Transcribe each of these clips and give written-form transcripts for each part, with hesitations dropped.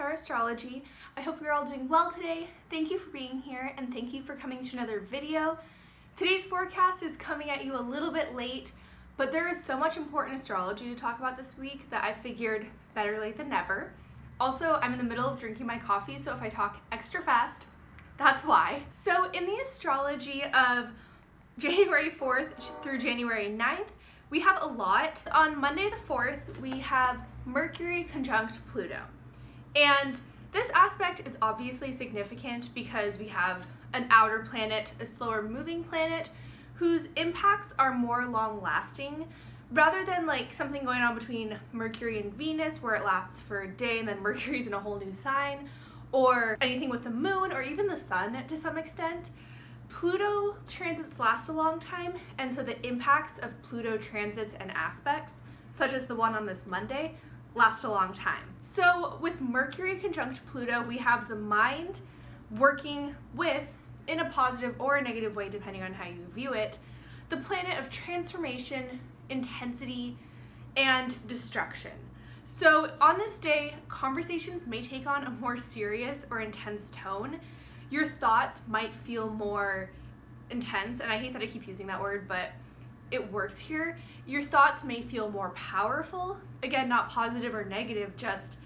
Star Astrology. I hope you're all doing well today. Thank you for being here and thank you for coming to another video. Today's forecast is coming at you a little bit late, but there is so much important astrology to talk about this week that I figured better late than never. Also, I'm in the middle of drinking my coffee, so if I talk extra fast, that's why. So in the astrology of January 4th through January 9th, we have a lot. On Monday the 4th, we have Mercury conjunct Pluto. And this aspect is obviously significant because we have an outer planet, a slower moving planet, whose impacts are more long lasting, rather than like something going on between Mercury and Venus where it lasts for a day and then Mercury's in a whole new sign, or anything with the moon or even the sun to some extent. Pluto transits last a long time, and so the impacts of Pluto transits and aspects, such as the one on this Monday, last a long time. So with Mercury conjunct Pluto, we have the mind working with, in a positive or a negative way depending on how you view it, the planet of transformation, intensity, and destruction. So on this day, conversations may take on a more serious or intense tone. Your thoughts might feel more intense, and I hate that I keep using that word, but it works here. Your thoughts may feel more powerful. Again, not positive or negative, just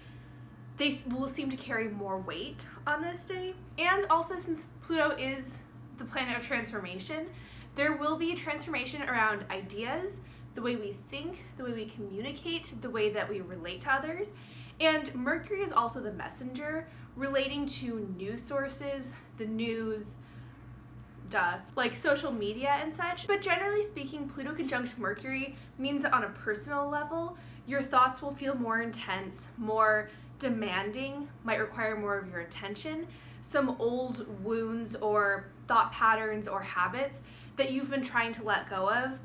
they will seem to carry more weight on this day. And also, since Pluto is the planet of transformation, there will be transformation around ideas, the way we think, the way we communicate, the way that we relate to others. And Mercury is also the messenger relating to news sources, the news, like social media and such. But generally speaking, Pluto conjunct Mercury means that on a personal level, your thoughts will feel more intense, more demanding, might require more of your attention. Some old wounds or thought patterns or habits that you've been trying to let go of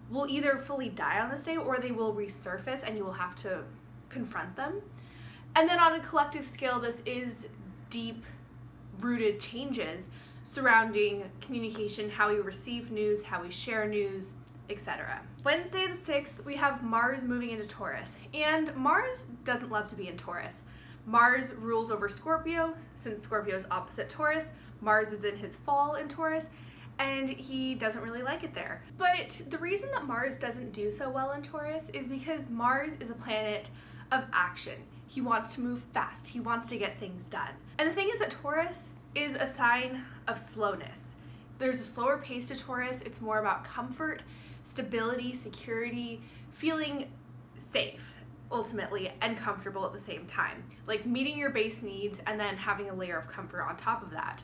will either fully die on this day or they will resurface and you will have to confront them. And then on a collective scale, this is deep-rooted changes surrounding communication, how we receive news, how we share news, etc. Wednesday the 6th, we have Mars moving into Taurus. And Mars doesn't love to be in Taurus. Mars rules over Scorpio. Since Scorpio is opposite Taurus, Mars is in his fall in Taurus, and he doesn't really like it there. But the reason that Mars doesn't do so well in Taurus is because Mars is a planet of action. He wants to move fast. He wants to get things done. And the thing is that Taurus is a sign of slowness. There's a slower pace to Taurus. It's more about comfort, stability, security, feeling safe, ultimately, and comfortable at the same time. Like meeting your base needs and then having a layer of comfort on top of that.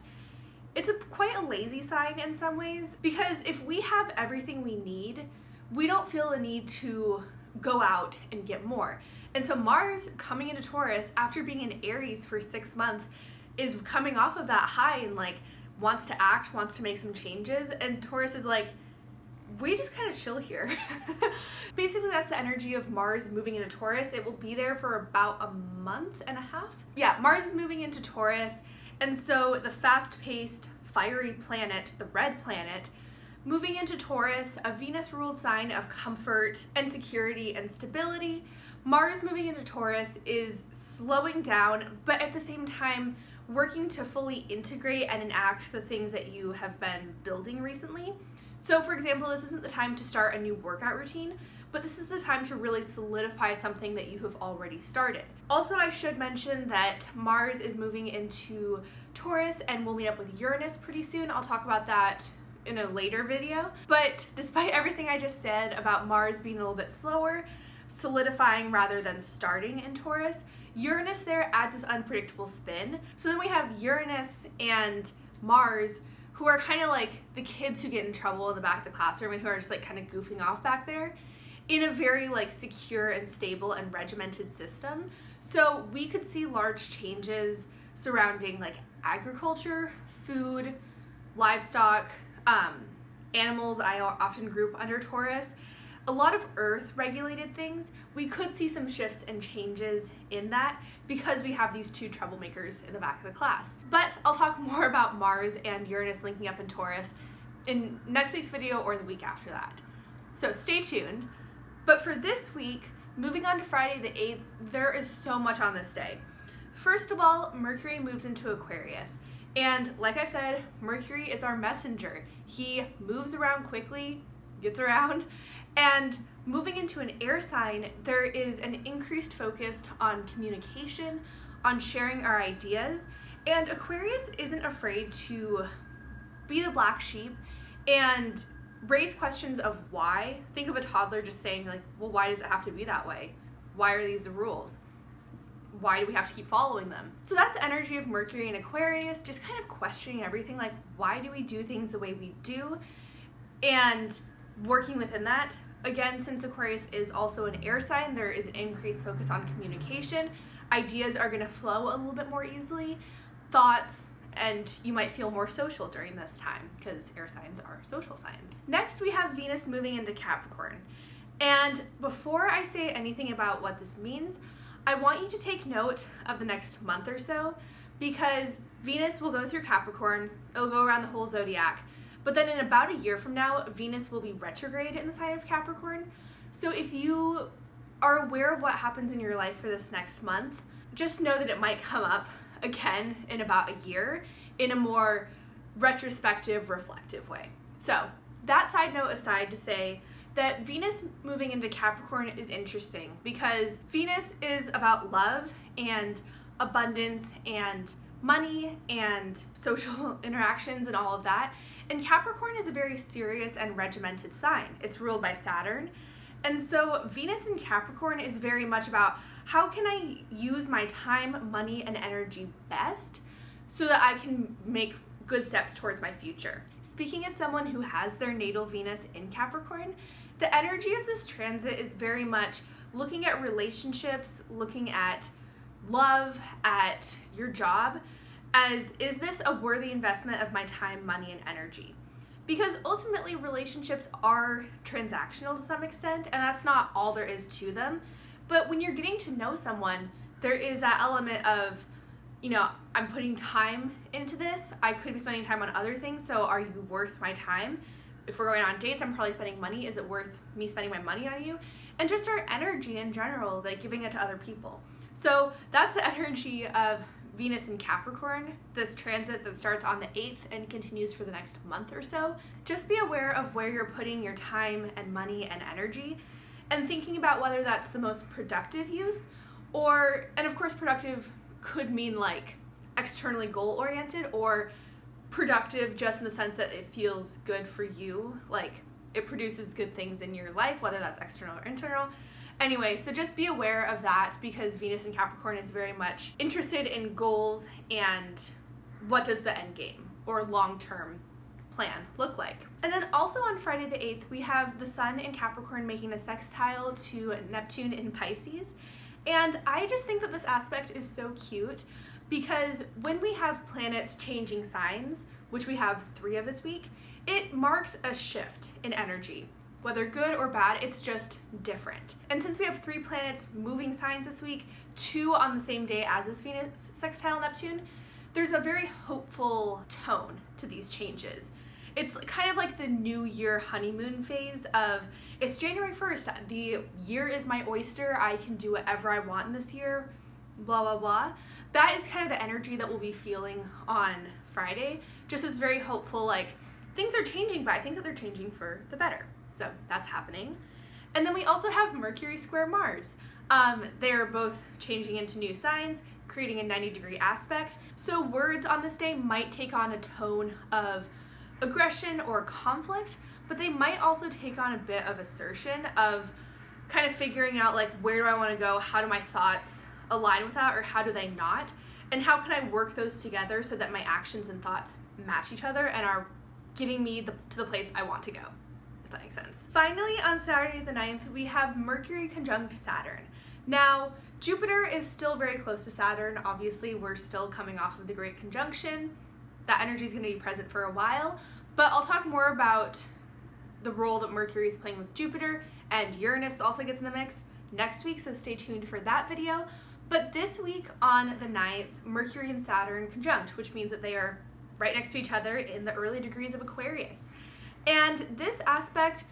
It's quite a lazy sign in some ways, because if we have everything we need, we don't feel the need to go out and get more. And so Mars coming into Taurus after being in Aries for 6 months is coming off of that high and like wants to act, wants to make some changes, and Taurus is like, we just kind of chill here. Basically, that's the energy of Mars moving into Taurus. It will be there for about a month and a half. Yeah, Mars is moving into Taurus, and so the fast-paced, fiery planet, the red planet, moving into Taurus, a Venus-ruled sign of comfort and security and stability. Mars moving into Taurus is slowing down, but at the same time, working to fully integrate and enact the things that you have been building recently. So for example, this isn't the time to start a new workout routine, but this is the time to really solidify something that you have already started. Also, I should mention that Mars is moving into Taurus and we'll meet up with Uranus pretty soon. I'll talk about that in a later video. But despite everything I just said about Mars being a little bit slower, solidifying rather than starting in Taurus, Uranus there adds this unpredictable spin. So then we have Uranus and Mars, who are kind of like the kids who get in trouble in the back of the classroom and who are just like kind of goofing off back there in a very like secure and stable and regimented system. So we could see large changes surrounding like agriculture, food, livestock, animals I often group under Taurus. A lot of earth regulated things. We could see some shifts and changes in that because we have these two troublemakers in the back of the class. But I'll talk more about Mars and Uranus linking up in Taurus in next week's video or the week after that. So stay tuned. But for this week, moving on to Friday the 8th, there is so much on this day. First of all, Mercury moves into Aquarius. And like I said, Mercury is our messenger. He moves around quickly, gets around, and moving into an air sign, there is an increased focus on communication, on sharing our ideas, and Aquarius isn't afraid to be the black sheep and raise questions of why. Think of a toddler just saying like, well, why does it have to be that way? Why are these the rules? Why do we have to keep following them? So that's the energy of Mercury and Aquarius, just kind of questioning everything, like why do we do things the way we do? And working within that. Again, since Aquarius is also an air sign, there is an increased focus on communication. Ideas are going to flow a little bit more easily, thoughts, and you might feel more social during this time because air signs are social signs. Next, we have Venus moving into Capricorn. And before I say anything about what this means, I want you to take note of the next month or so because Venus will go through Capricorn, it'll go around the whole zodiac, but then in about a year from now, Venus will be retrograde in the sign of Capricorn. So if you are aware of what happens in your life for this next month, just know that it might come up again in about a year in a more retrospective, reflective way. So that side note aside to say that Venus moving into Capricorn is interesting because Venus is about love and abundance and money and social interactions and all of that. And Capricorn is a very serious and regimented sign. It's ruled by Saturn. And so Venus in Capricorn is very much about how can I use my time, money, and energy best so that I can make good steps towards my future. Speaking as someone who has their natal Venus in Capricorn, the energy of this transit is very much looking at relationships, looking at love, at your job, as is this a worthy investment of my time, money, and energy? Because ultimately relationships are transactional to some extent, and that's not all there is to them. But when you're getting to know someone, there is that element of, you know, I'm putting time into this. I could be spending time on other things, so are you worth my time? If we're going on dates, I'm probably spending money. Is it worth me spending my money on you? And just our energy in general, like giving it to other people. So that's the energy of Venus in Capricorn, this transit that starts on the 8th and continues for the next month or so. Just be aware of where you're putting your time and money and energy and thinking about whether that's the most productive use or, and of course productive could mean like externally goal-oriented or productive just in the sense that it feels good for you, like it produces good things in your life, whether that's external or internal. Anyway, so just be aware of that because Venus in Capricorn is very much interested in goals and what does the end game or long-term plan look like. And then also on Friday the 8th, we have the Sun in Capricorn making a sextile to Neptune in Pisces. And I just think that this aspect is so cute because when we have planets changing signs, which we have 3 of this week, it marks a shift in energy. Whether good or bad, it's just different. And since we have 3 planets moving signs this week, 2 on the same day as this Venus sextile Neptune, there's a very hopeful tone to these changes. It's kind of like the new year honeymoon phase of, it's January 1st, the year is my oyster, I can do whatever I want in this year, blah, blah, blah. That is kind of the energy that we'll be feeling on Friday. Just as very hopeful, like, things are changing, but I think that they're changing for the better. So that's happening. And then we also have Mercury square Mars. They're both changing into new signs, creating a 90-degree aspect. So words on this day might take on a tone of aggression or conflict, but they might also take on a bit of assertion of kind of figuring out like, where do I want to go? How do my thoughts align with that, or how do they not? And how can I work those together so that my actions and thoughts match each other and are getting me to the place I want to go, if that makes sense. Finally, on Saturday the 9th, we have Mercury conjunct Saturn. Now, Jupiter is still very close to Saturn. Obviously, we're still coming off of the Great Conjunction. That energy is going to be present for a while, but I'll talk more about the role that Mercury is playing with Jupiter, and Uranus also gets in the mix next week, so stay tuned for that video. But this week on the 9th, Mercury and Saturn conjunct, which means that they are right next to each other in the early degrees of Aquarius. And this aspect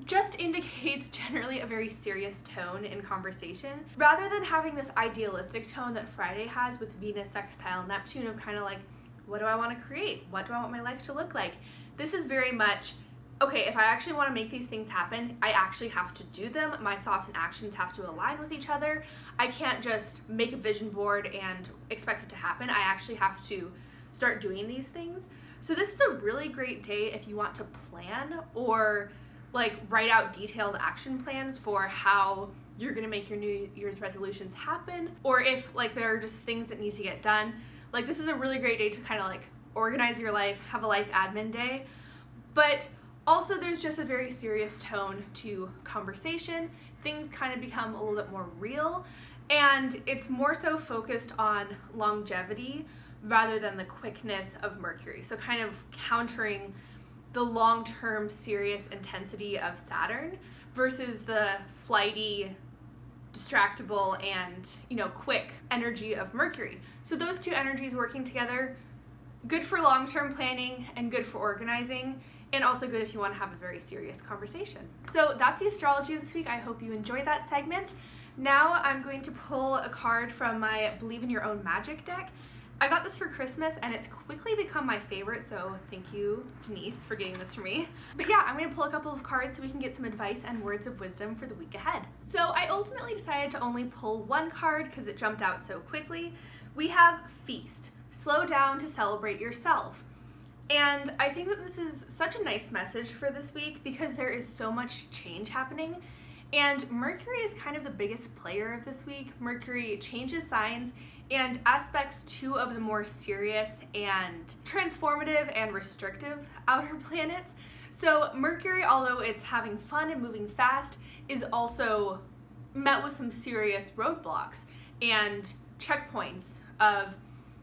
just indicates generally a very serious tone in conversation, rather than having this idealistic tone that Friday has with Venus sextile Neptune of kind of like, what do I want to create? What do I want my life to look like? This is very much, okay, if I actually want to make these things happen, I actually have to do them. My thoughts and actions have to align with each other. I can't just make a vision board and expect it to happen. I actually have to start doing these things. So this is a really great day if you want to plan or like write out detailed action plans for how you're gonna make your New Year's resolutions happen, or if like there are just things that need to get done. Like this is a really great day to kind of like organize your life, have a life admin day. But also there's just a very serious tone to conversation. Things kind of become a little bit more real, and it's more so focused on longevity rather than the quickness of Mercury. So kind of countering the long-term serious intensity of Saturn versus the flighty, distractible, and quick energy of Mercury. So those two energies working together, good for long-term planning and good for organizing, and also good if you want to have a very serious conversation. So that's the astrology of this week. I hope you enjoyed that segment. Now I'm going to pull a card from my Believe in Your Own Magic deck. I got this for Christmas and it's quickly become my favorite, so thank you, Denise, for getting this for me. But yeah, I'm going to pull a couple of cards so we can get some advice and words of wisdom for the week ahead. So I ultimately decided to only pull one card because it jumped out so quickly. We have Feast. Slow down to celebrate yourself. And I think that this is such a nice message for this week because there is so much change happening. And Mercury is kind of the biggest player of this week. Mercury changes signs and aspects two of the more serious and transformative and restrictive outer planets. So Mercury, although it's having fun and moving fast, is also met with some serious roadblocks and checkpoints of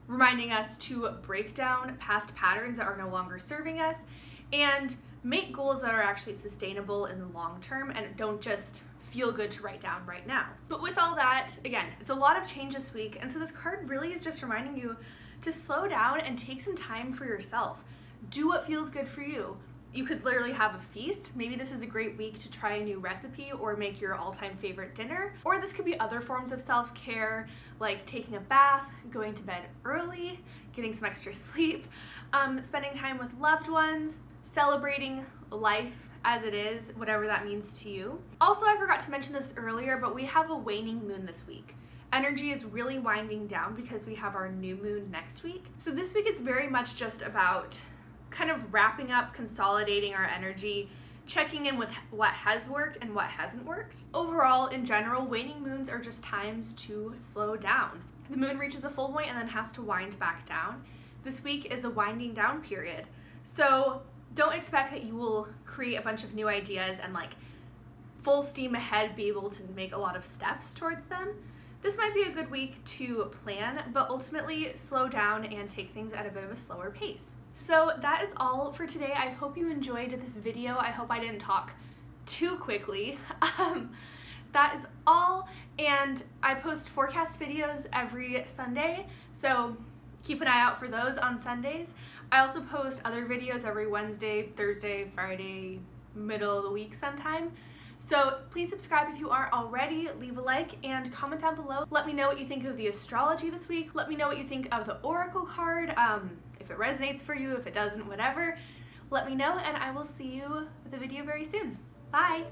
reminding us to break down past patterns that are no longer serving us and make goals that are actually sustainable in the long term and don't just feel good to write down right now. But with all that, again, it's a lot of change this week, and so this card really is just reminding you to slow down and take some time for yourself. Do what feels good for you. You could literally have a feast. Maybe this is a great week to try a new recipe or make your all-time favorite dinner. Or this could be other forms of self-care, like taking a bath, going to bed early, getting some extra sleep, spending time with loved ones, celebrating life as it is, whatever that means to you. Also, I forgot to mention this earlier, but we have a waning moon this week. Energy is really winding down because we have our new moon next week. So this week is very much just about kind of wrapping up, consolidating our energy, checking in with what has worked and what hasn't worked. Overall, in general, waning moons are just times to slow down. The moon reaches the full point and then has to wind back down. This week is a winding down period. So don't expect that you will create a bunch of new ideas and like full steam ahead be able to make a lot of steps towards them. This might be a good week to plan, but ultimately slow down and take things at a bit of a slower pace. So that is all for today. I hope you enjoyed this video. I hope I didn't talk too quickly. That is all, and I post forecast videos every Sunday, so keep an eye out for those on Sundays. I also post other videos every Wednesday, Thursday, Friday, middle of the week sometime. So please subscribe if you aren't already, leave a like, and comment down below. Let me know what you think of the astrology this week. Let me know what you think of the oracle card, if it resonates for you, if it doesn't, whatever. Let me know, and I will see you with a video very soon. Bye!